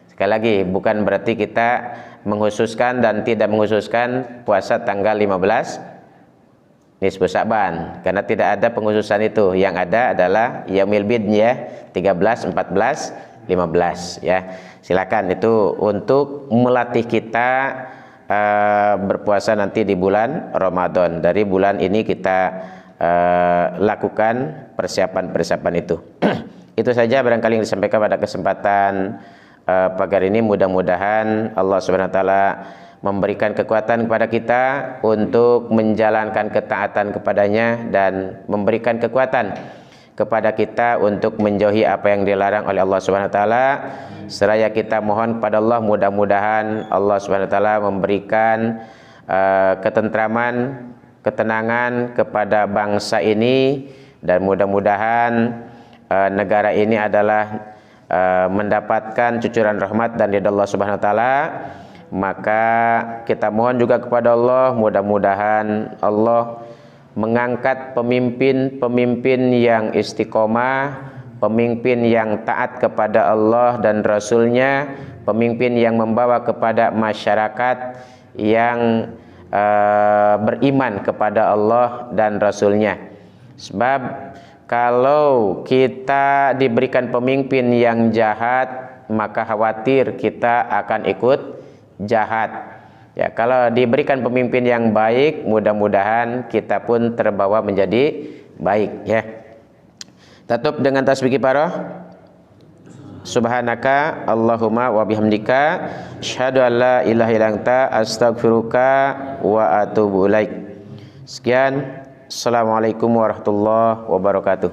Sekali lagi bukan berarti kita menghususkan dan tidak menghususkan puasa tanggal 15 nisfu Sya'ban, karena tidak ada penghususan itu. Yang ada adalah Yaumil Bidnya 13, 14, 15 ya. Silakan itu untuk melatih kita berpuasa nanti di bulan Ramadan. Dari bulan ini kita lakukan persiapan-persiapan itu. Itu saja barangkali yang disampaikan pada kesempatan pagi hari ini. Mudah-mudahan Allah Subhanahu wa taala memberikan kekuatan kepada kita untuk menjalankan ketaatan kepadanya, dan memberikan kekuatan kepada kita untuk menjauhi apa yang dilarang oleh Allah Subhanahu wa taala. Seraya kita mohon kepada Allah, mudah-mudahan Allah Subhanahu wa taala memberikan ketentraman, ketenangan kepada bangsa ini, dan mudah-mudahan negara ini adalah mendapatkan cucuran rahmat dan ridha Allah Subhanahu wa taala. Maka kita mohon juga kepada Allah, mudah-mudahan Allah mengangkat pemimpin-pemimpin yang istiqomah, pemimpin yang taat kepada Allah dan Rasulnya, pemimpin yang membawa kepada masyarakat yang beriman kepada Allah dan Rasulnya. Sebab kalau kita diberikan pemimpin yang jahat, maka khawatir kita akan ikut jahat. Ya, kalau diberikan pemimpin yang baik, mudah-mudahan kita pun terbawa menjadi baik ya. Tutup dengan tasbih kifarah. Subhanaka Allahumma wa bihamdika asyhadu an la ilaha illa anta astaghfiruka wa atubu ilaik. Sekian, assalamualaikum warahmatullahi wabarakatuh.